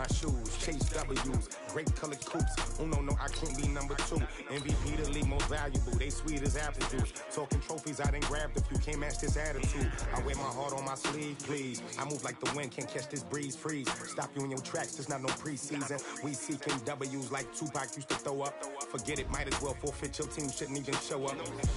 my shoes, chase W's, great colored coops. Oh no, I can't be number 2. MVP the league most valuable, they sweet as apple juice. Talking trophies, I done grabbed a few, can't match this attitude. I wear my heart on my sleeve, please. I move like the wind, can't catch this breeze, freeze. Stop you in your tracks, there's not no preseason. We seeking W's like Tupac used to throw up. Forget it, might as well forfeit, your team shouldn't even show up.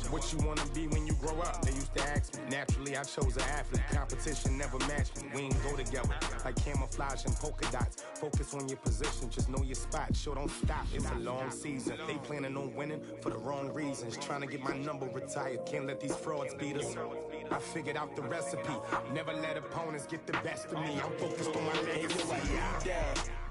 What you wanna be when you grow up? They used to ask me. Naturally, I chose an athlete. Competition never matched me. We ain't go together like camouflage and polka dots. Focus on your position, just know your spot. Sure, don't stop, it's a long season. They planning on winning for the wrong reasons. Trying to get my number retired, can't let these frauds beat us. I figured out the recipe. Never let opponents get the best of me. I'm focused on my legacy.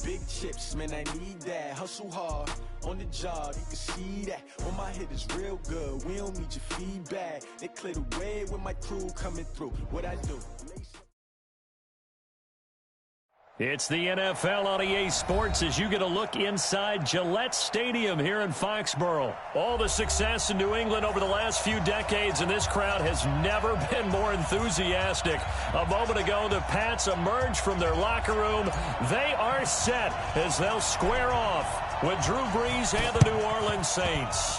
Big chips, man, I need that. Hustle hard on the job, you can see that. On my head is real good. We don't need your feedback. They clear the way with my crew coming through. What I do? It's the NFL on EA Sports as you get a look inside Gillette Stadium here in Foxborough. All the success in New England over the last few decades, and this crowd has never been more enthusiastic. A moment ago, the Pats emerged from their locker room. They are set as they'll square off with Drew Brees and the New Orleans Saints.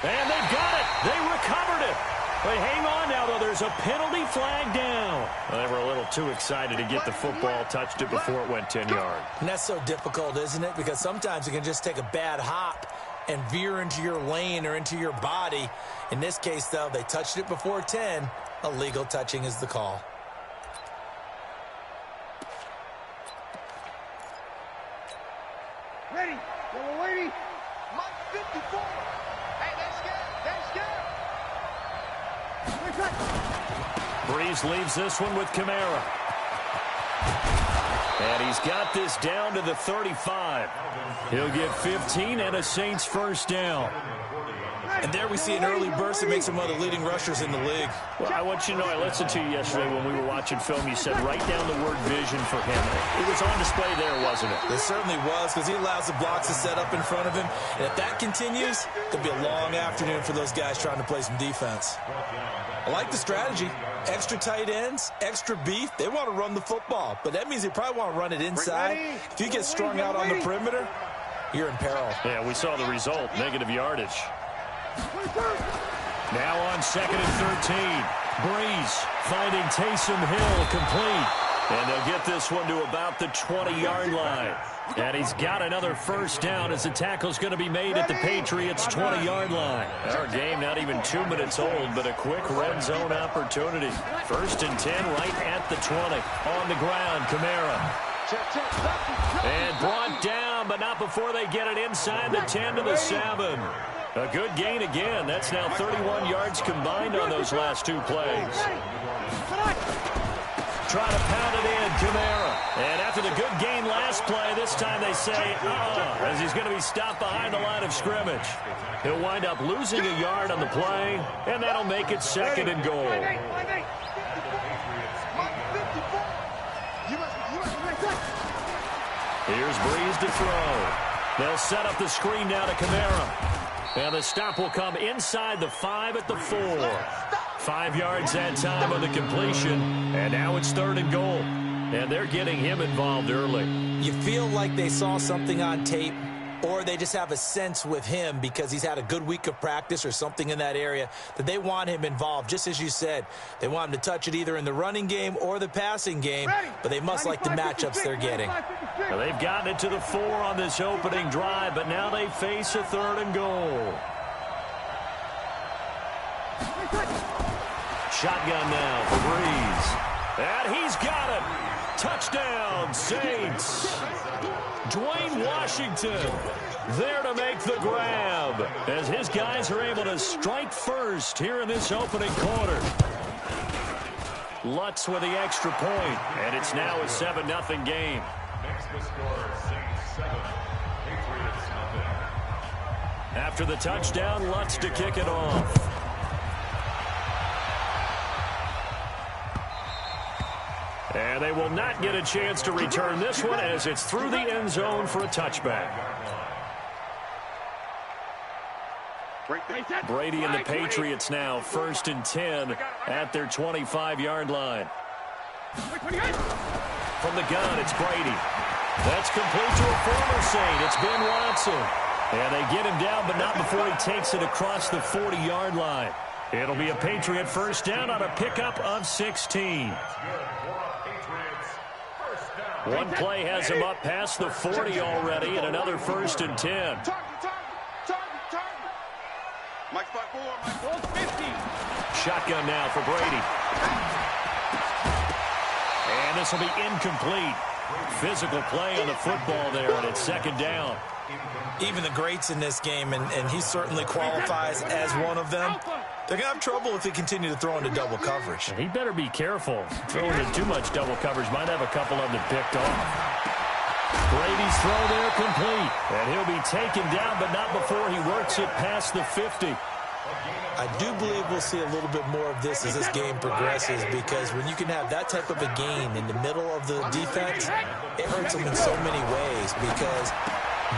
And they've got it. They recovered it. But hang on now, though. There's a penalty flag down. Well, they were a little too excited to get the football, touched it before it went 10 yards. And that's so difficult, isn't it? Because sometimes you can just take a bad hop and veer into your lane or into your body. In this case, though, they touched it before 10. Illegal touching is the call. Ready. We're waiting. Mike 54. Hey, they're scared. They're scared. Brees leaves this one with Kamara. And he's got this down to the 35. He'll get 15 and a Saints first down. And there we see an early burst that makes him one of the leading rushers in the league. Well, I want you to know, I listened to you yesterday when we were watching film. You said write down the word vision for him. It was on display there, wasn't it? It certainly was, because he allows the blocks to set up in front of him. And if that continues, it could be a long afternoon for those guys trying to play some defense. I like the strategy. Extra tight ends, extra beef. They want to run the football, but that means they probably want to run it inside. If you get strung out on the perimeter, you're in peril. Yeah, we saw the result, negative yardage. Now on 2nd and 13. Brees finding Taysom Hill complete. And they'll get this one to about the 20-yard line. And he's got another first down as the tackle's going to be made at the Patriots' 20-yard line. Our game not even 2 minutes old, but a quick red zone opportunity. 1st and 10 right at the 20. On the ground, Kamara. And brought down, but not before they get it inside the 10 to the 7. A good gain again. That's now 31 yards combined on those last 2 plays. Try to pound it in, Kamara. And after the good gain last play, this time they say, as he's going to be stopped behind the line of scrimmage. He'll wind up losing a yard on the play, and that'll make it 2nd and goal. Here's Brees to throw. They'll set up the screen now to Kamara. And the stop will come inside the 5 at the 4. 5 yards that time on the completion. And now it's 3rd and goal. And they're getting him involved early. You feel like they saw something on tape, or they just have a sense with him because he's had a good week of practice or something in that area that they want him involved. Just as you said, they want him to touch it either in the running game or the passing game, but they must like the matchups they're getting. Well, they've gotten it to the 4 on this opening drive, but now they face a 3rd and goal. Shotgun now for Brees. And he's got it. Touchdown, Saints. Dwayne Washington there to make the grab as his guys are able to strike first here in this opening quarter. Lutz with the extra point, and it's now a 7-0 game. Next the score, Saints 7, Patriots nothing. After the touchdown, Lutz to kick it off. And they will not get a chance to return this one as it's through the end zone for a touchback. Brady and the Patriots now 1st and 10 at their 25-yard line. from the gun. It's Brady. That's complete to a former Saint. It's Ben Watson. And they get him down, but not before he takes it across the 40-yard line. It'll be a Patriot first down on a pickup of 16. One play has him up past the 40 already, and another 1st and 10. Shotgun now for Brady. And this will be incomplete. Physical play on the football there, and it's 2nd down. Even the greats in this game, and he certainly qualifies as one of them, they're going to have trouble if they continue to throw into double coverage. He better be careful. Throwing into too much double coverage might have a couple of them picked off. Brady's throw there complete. And he'll be taken down, but not before he works it past the 50. I do believe we'll see a little bit more of this as this game progresses, because when you can have that type of a gain in the middle of the defense, it hurts them in so many ways, because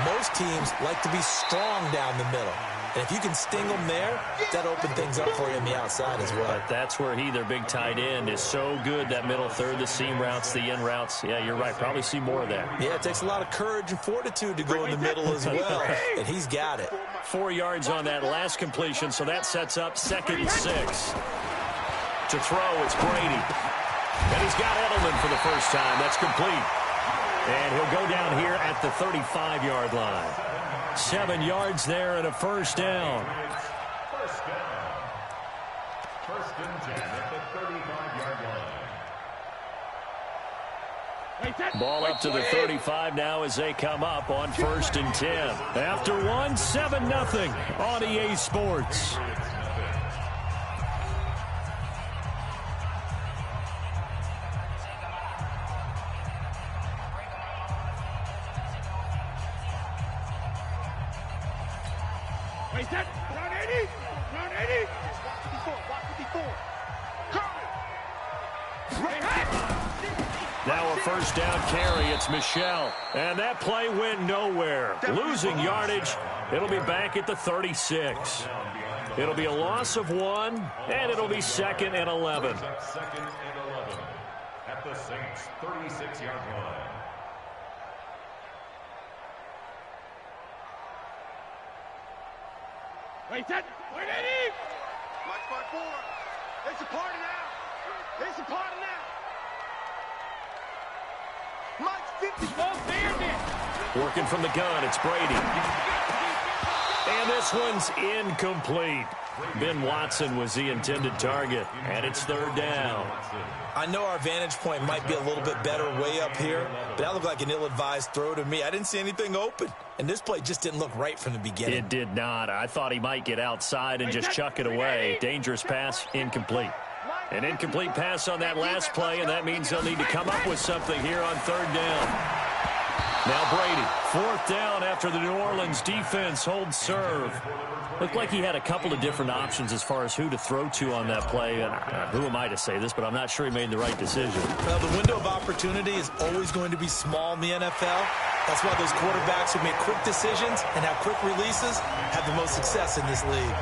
most teams like to be strong down the middle. And if you can sting them there, that opens things up for you on the outside as well. But that's where their big tight end, is so good, that middle third, the seam routes, the in routes. Yeah, you're right. Probably see more of that. Yeah, it takes a lot of courage and fortitude to go in the middle as well, and he's got it. 4 yards on that last completion, so that sets up 2nd and 6. To throw, it's Brady. And he's got Edelman for the first time. That's complete. And he'll go down here at the 35-yard line. 7 yards there and a 1st down. First and 10 at the 35-yard line. Ball up to the 35 now as they come up on 1st and 10. After 7-0 on EA Sports. Now a 1st down carry. It's Michel. And that play went nowhere. Losing yardage. It'll be back at the 36. It'll be a loss of 1, and it'll be 2nd and 11. 2nd and 11 at the Saints' 36-yard line. Wait, that. Wait, Eddie! Mike 5-4. It's a party now. It's a party now. Mike's 54. Working from the gun, it's Brady. And this one's incomplete. Ben Watson was the intended target, and it's 3rd down. I know our vantage point might be a little bit better way up here, but that looked like an ill-advised throw to me. I didn't see anything open, and this play just didn't look right from the beginning. It did not. I thought he might get outside and just chuck it away. Dangerous pass, incomplete. An incomplete pass on that last play, and that means they'll need to come up with something here on 3rd down. Now Brady, 4th down after the New Orleans defense holds serve. Looked like he had a couple of different options as far as who to throw to on that play. And who am I to say this, but I'm not sure he made the right decision. Well, the window of opportunity is always going to be small in the NFL. That's why those quarterbacks who make quick decisions and have quick releases have the most success in this league.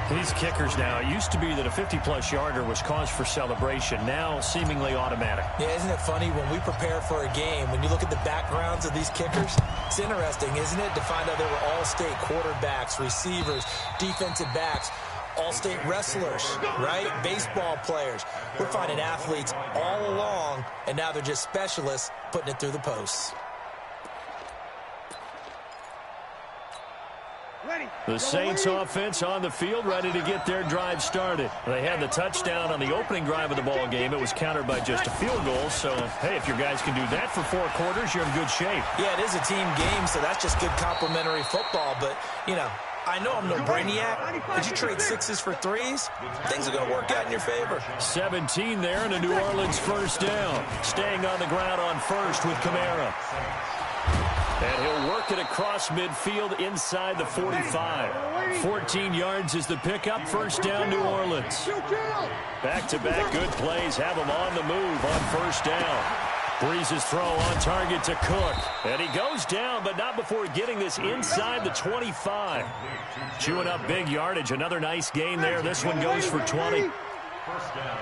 These kickers now, it used to be that a 50-plus yarder was cause for celebration. Now, seemingly automatic. Yeah, isn't it funny when we prepare for a game, when you look at the backgrounds of these kickers, it's interesting, isn't it, to find out they were all-state quarterbacks, receivers, defensive backs, all-state wrestlers, right? Baseball players. We're finding athletes all along, and now they're just specialists putting it through the posts. The Saints offense on the field, ready to get their drive started. They had the touchdown on the opening drive of the ball game. It was countered by just a field goal. So, hey, if your guys can do that for 4 quarters, you're in good shape. Yeah, it is a team game, so that's just good complimentary football. But, you know, I know I'm no brainiac, but you trade 6s for 3s, things are going to work out in your favor. 17 there and a New Orleans 1st down. Staying on the ground on 1st with Kamara. And he'll work it across midfield inside the 45. 14 yards is the pickup. 1st down, New Orleans. Back-to-back good plays have him on the move on 1st down. Breeze's throw on target to Cook. And he goes down, but not before getting this inside the 25. Chewing up big yardage. Another nice gain there. This one goes for 20. 1st down.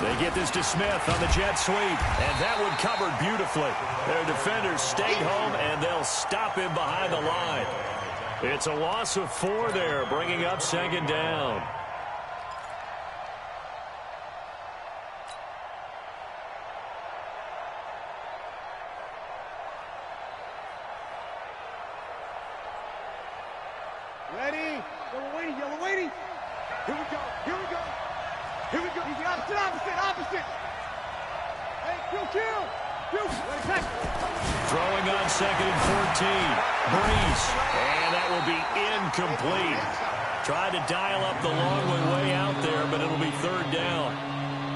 They get this to Smith on the jet sweep, and that one covered beautifully. Their defenders stayed home, and they'll stop him behind the line. It's a loss of 4 there, bringing up second down. Ready? Yellow waiting. Here we go. Here we go. Here we go. Easy, opposite. Hey, kill. Ready, back. Throwing on second and 14. Breeze. And that will be incomplete. Tried to dial up the long way out there, but it'll be third down.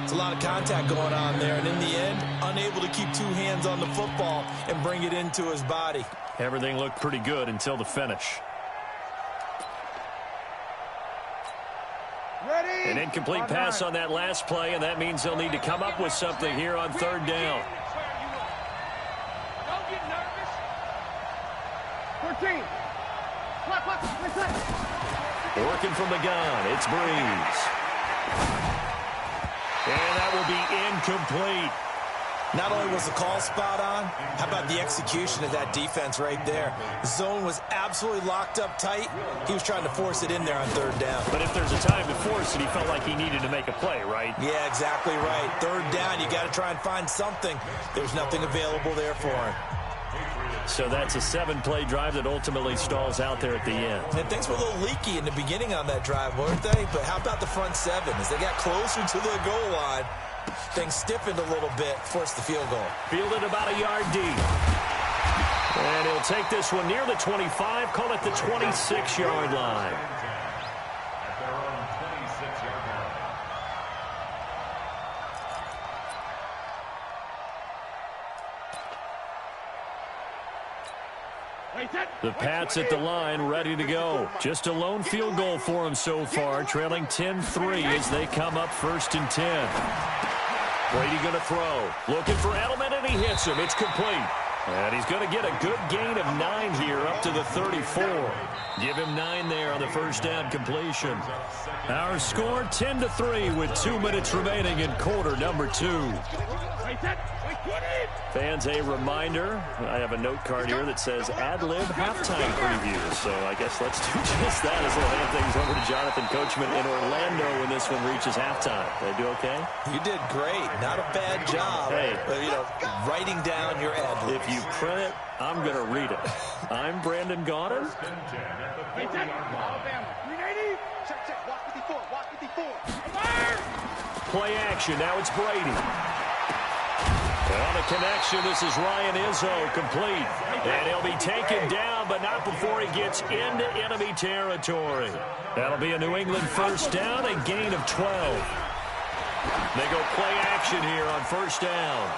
It's a lot of contact going on there, and in the end, unable to keep 2 hands on the football and bring it into his body. Everything looked pretty good until the finish. Ready? An incomplete pass on that last play, and that means they'll need to come up with something here on third down. Don't get nervous. 14. Working from the gun, it's Breeze. And that will be incomplete. Not only was the call spot on, how about the execution of that defense right there? The zone was absolutely locked up tight. He was trying to force it in there on third down. But if there's a time to force it, he felt like he needed to make a play, right? Yeah, exactly right. Third down, you got to try and find something. There's nothing available there for him. So that's a 7-play drive that ultimately stalls out there at the end. And things were a little leaky in the beginning on that drive, weren't they? But how about the front 7? As they got closer to the goal line, things stiffened a little bit, forced the field goal. Fielded about a yard deep. And he'll take this one near the 25, call it the 26-yard line. At their own 26-yard line. The Pats at the line, ready to go. Just a lone field goal for them so far, trailing 10-3 as they come up 1st and 10. Brady going to throw. Looking for Edelman, and he hits him. It's complete. And he's going to get a good gain of 9 here up to the 34. Give him 9 there on the first down completion. Our score 10-3 with 2 minutes remaining in quarter number 2. Fans, a reminder, I have a note card here that says ad-lib halftime preview. So I guess let's do just that as we'll hand things over to Jonathan Coachman in Orlando when this one reaches halftime. Did I do okay? You did great. Not a bad job. Hey. Writing down your ad-libs. If you print it, I'm going to read it. I'm Brandon Gaudin. Alabama. 380. Check. Walk 54. Play action. Now it's Brady. And on the connection, this is Ryan Izzo, complete. And he'll be taken down, but not before he gets into enemy territory. That'll be a New England first down, a gain of 12. They go play action here on first down.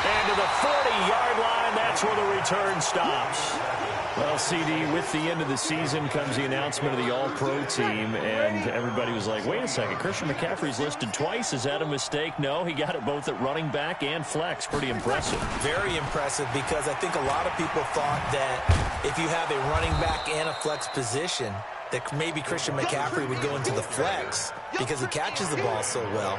And to the 40-yard line, that's where the return stops. Well, CD, with the end of the season comes the announcement of the All-Pro team, and everybody was like, wait a second, Christian McCaffrey's listed twice. Is that a mistake? No, he got it both at running back and flex. Pretty impressive. Very impressive, because I think a lot of people thought that if you have a running back and a flex position, that maybe Christian McCaffrey would go into the flex because he catches the ball so well.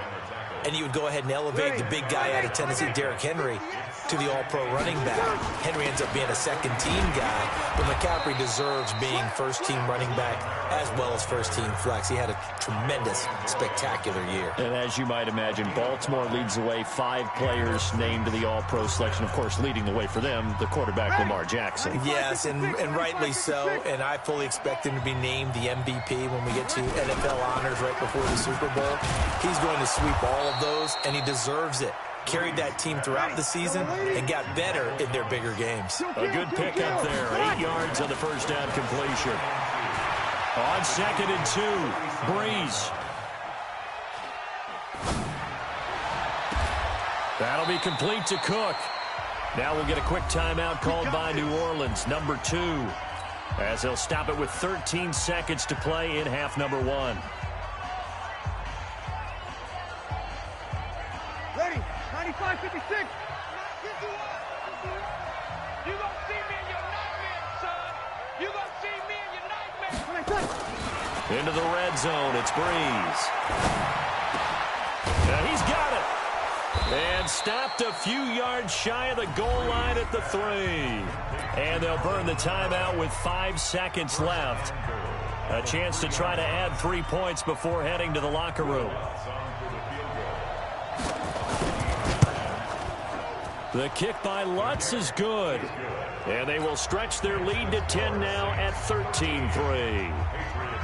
And you would go ahead and elevate the big guy out of Tennessee, Derrick Henry, to the All-Pro running back. Henry ends up being a second-team guy, but McCaffrey deserves being first-team running back as well as first-team flex. He had a tremendous, spectacular year. And as you might imagine, Baltimore leads the way. 5 players named to the All-Pro selection. Of course, leading the way for them, the quarterback Lamar Jackson. Yes, and rightly so. And I fully expect him to be named the MVP when we get to NFL honors right before the Super Bowl. He's going to sweep all of those, and he deserves it. Carried that team throughout the season and got better in their bigger games. A good pickup there. 8 yards on the first down completion. On 2nd and 2, Breeze. That'll be complete to Cook. Now we'll get a quick timeout called by New Orleans, number 2, as they'll stop it with 13 seconds to play in half number 1. Ready. 95-56. You gonna see me in your nightmare, son. You gonna see me in your nightmare. Into the red zone, it's Breeze. And he's got it. And stopped a few yards shy of the goal line at the 3. And they'll burn the timeout with 5 seconds left. A chance to try to add 3 points before heading to the locker room. The kick by Lutz is good. And they will stretch their lead to 10 now at 13-3.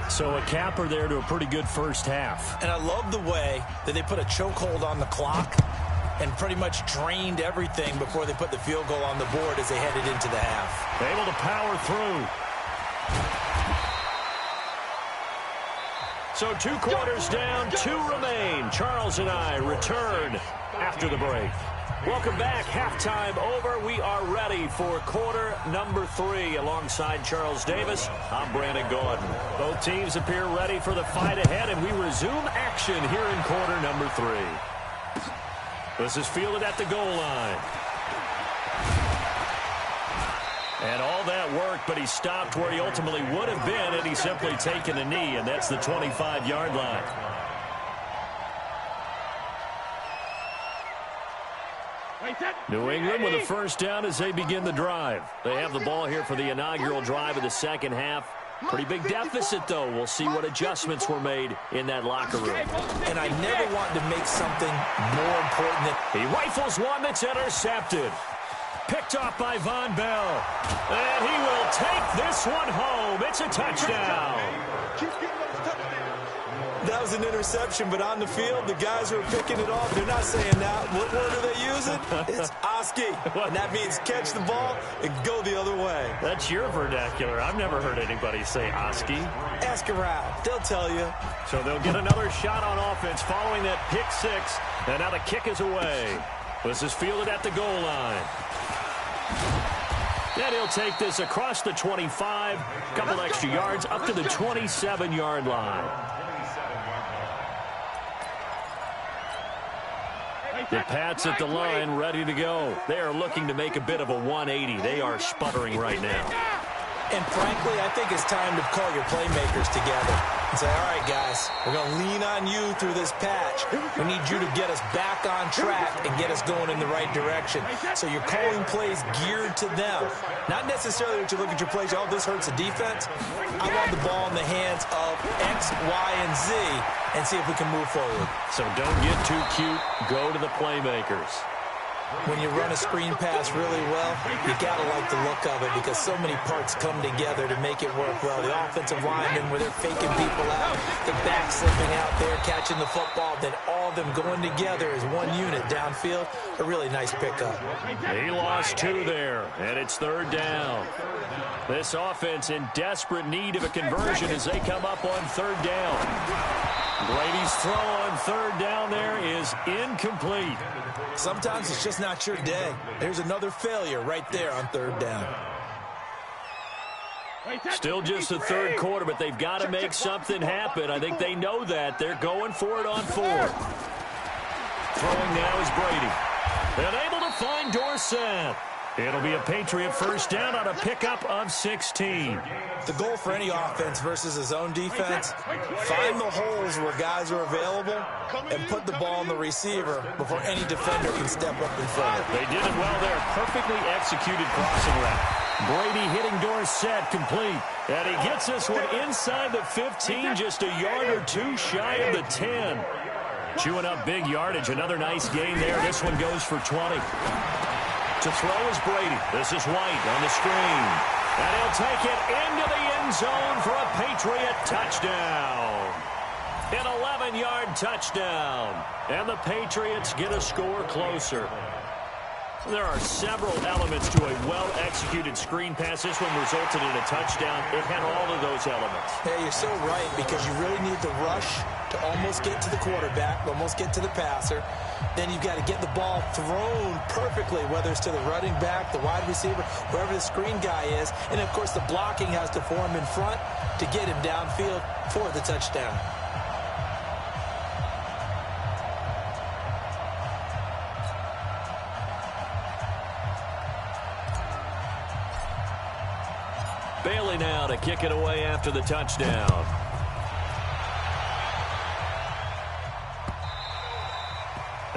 So a capper there to a pretty good first half. And I love the way that they put a chokehold on the clock and pretty much drained everything before they put the field goal on the board as they headed into the half. Able to power through. So 2 quarters down, 2 remain. Charles and I return after the break. Welcome back. Halftime over. We are ready for quarter number 3. Alongside Charles Davis, I'm Brandon Gordon. Both teams appear ready for the fight ahead, and we resume action here in quarter number 3. This is fielded at the goal line. And all that worked, but he stopped where he ultimately would have been had he simply taken a knee, and that's the 25-yard line. New England with a first down as they begin the drive. They have the ball here for the inaugural drive of the second half. Pretty big deficit, though. We'll see what adjustments were made in that locker room. And I never want to make something more important than... He rifles one that's intercepted. Picked off by Von Bell. And he will take this one home. It's a touchdown. That was an interception, but on the field, the guys who are picking it off, they're not saying that. What word are they using? It's Oski. And that means catch the ball and go the other way. That's your vernacular. I've never heard anybody say Oski. Ask around. They'll tell you. So they'll get another shot on offense following that pick 6. And now the kick is away. This is fielded at the goal line. And he'll take this across the 25. A couple extra yards up to the 27-yard line. The Pats at the line, ready to go. They are looking to make a bit of a 180. They are sputtering right now. And frankly, I think it's time to call your playmakers together and say, all right, guys, we're going to lean on you through this patch. We need you to get us back on track and get us going in the right direction. So you're calling plays geared to them. Not necessarily that you look at your plays, oh, this hurts the defense. I want the ball in the hands of X, Y, and Z and see if we can move forward. So don't get too cute. Go to the playmakers. When you run a screen pass really well, you got to like the look of it because so many parts come together to make it work well. The offensive linemen where they're faking people out, the back slipping out there, catching the football, then all of them going together as one unit downfield. A really nice pickup. He lost 2 there, and it's 3rd down. This offense in desperate need of a conversion as they come up on 3rd down. Brady's throw on 3rd down there is incomplete. Sometimes it's just not your day. There's another failure right there on 3rd down. Still just the 3rd quarter, but they've got to make something happen. I think they know that. They're going for it on 4th. Throwing now is Brady. And able to find Dorsett. It'll be a Patriot first down on a pickup of 16. The goal for any offense versus his own defense, find the holes where guys are available and put the ball on the receiver before any defender can step up in front. They did it well there. Perfectly executed crossing route. Brady hitting Dorsett complete. And he gets this one inside the 15, just a yard or 2 shy of the 10. Chewing up big yardage. Another nice gain there. This one goes for 20. To throw is Brady. This is White on the screen. And he'll take it into the end zone for a Patriot touchdown. An 11-yard touchdown. And the Patriots get a score closer. There are several elements to a well-executed screen pass. This one resulted in a touchdown. It had all of those elements. Yeah, you're so right because you really need the rush to almost get to the quarterback, almost get to the passer. Then you've got to get the ball thrown perfectly, whether it's to the running back, the wide receiver, wherever the screen guy is. And, of course, the blocking has to form in front to get him downfield for the touchdown. Bailey now to kick it away after the touchdown.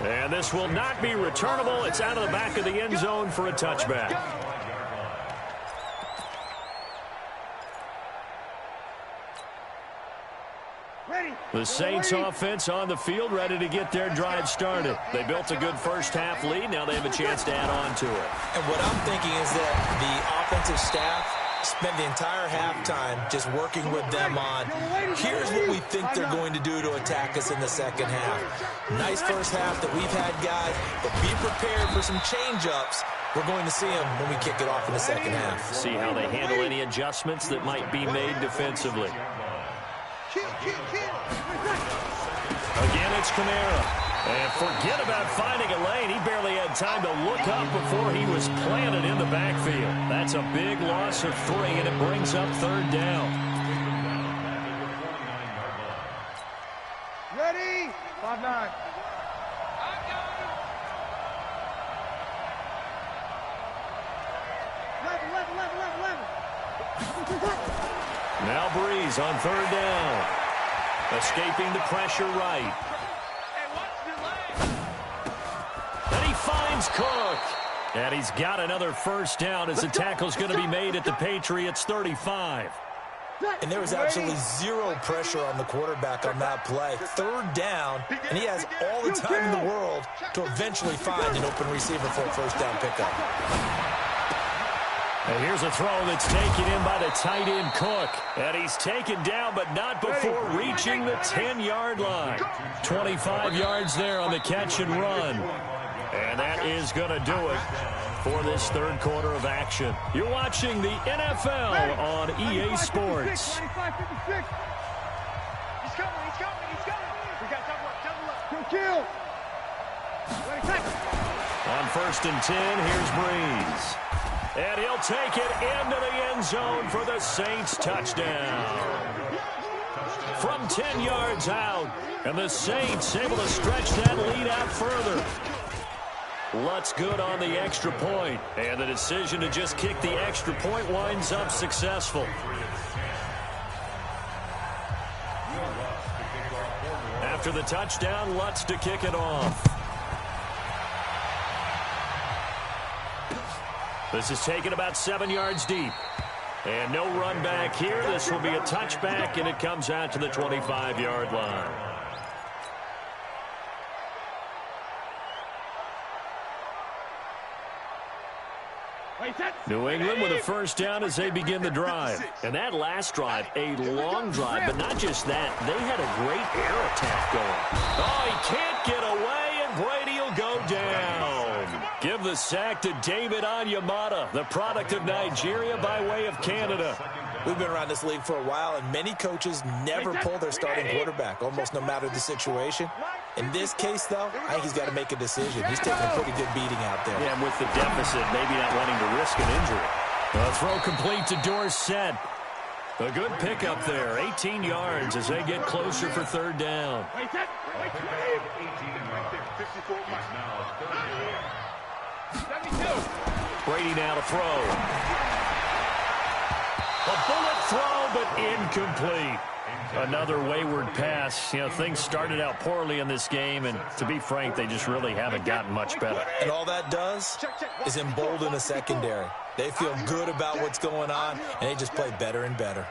And this will not be returnable. It's out of the back of the end zone for a touchback. The Saints offense on the field, ready to get their drive started. They built a good first half lead. Now they have a chance to add on to it. And what I'm thinking is that the offensive staff spent the entire halftime just working with them on, here's what we think they're going to do to attack us in the second half. Nice first half that we've had, guys, but be prepared for some change-ups. We're going to see them when we kick it off in the second half. See how they handle any adjustments that might be made defensively. Again, it's Kamara. And forget about finding a lane. He barely had time to look up before he was planted in the backfield. That's a big loss of 3, and it brings up third down. Ready? 5-9. Now Breeze on third down. Escaping the pressure right. And he finds Cook. And he's got another first down as the tackle's going to be made at the Patriots' 35. And there was absolutely zero pressure on the quarterback on that play. Third down, and he has all the time in the world to eventually find an open receiver for a first down pickup. And here's a throw that's taken in by the tight end Cook. And he's taken down, but not before reaching the 10-yard line. 25 yards there on the catch and run. And that is going to do it for this third quarter of action. You're watching the NFL on EA Sports. He's coming. We got double up. Kill. On 1st and 10, here's Breeze. And he'll take it into the end zone for the Saints touchdown. From 10 yards out, and the Saints able to stretch that lead out further. Lutz good on the extra point, and the decision to just kick the extra point winds up successful. After the touchdown, Lutz to kick it off. This is taken about 7 yards deep. And no run back here. This will be a touchback, and it comes out to the 25-yard line. New England with a first down as they begin the drive. And that last drive, a long drive, but not just that. They had a great air attack going. Oh, he can't get away, and Brady will go down. Give the sack to David Onyemata, the product of Nigeria by way of Canada. We've been around this league for a while, and many coaches never pull their starting quarterback, almost no matter the situation. In this case, though, I think he's got to make a decision. He's taking a pretty good beating out there. Yeah, and with the deficit, maybe not wanting to risk an injury. A throw complete to Dorsett. A good pickup there, 18 yards as they get closer for third down. Brady now to throw. A bullet throw, but incomplete. Another wayward pass. You know, things started out poorly in this game, and to be frank, they just really haven't gotten much better. And all that does is embolden a secondary. They feel good about what's going on, and they just play better and better.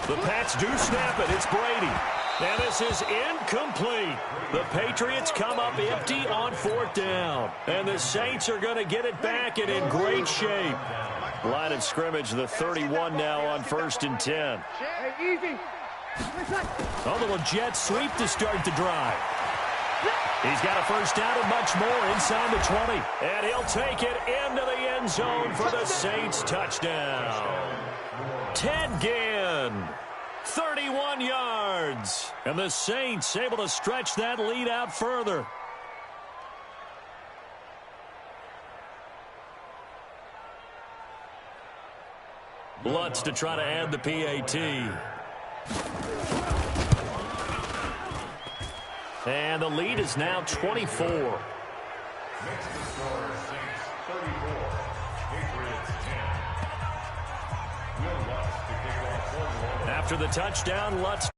The Pats do snap it. It's Brady. And this is incomplete. The Patriots come up empty on fourth down. And the Saints are going to get it back and in great shape. Line of scrimmage, the 31 now on 1st and 10. A little jet sweep to start the drive. He's got a first down and much more inside the 20. And he'll take it into the end zone for the Saints touchdown. Ted Ginn. 31 yards. And the Saints able to stretch that lead out further. Lutz to try to add the PAT. And the lead is now 24. After the touchdown, Lutz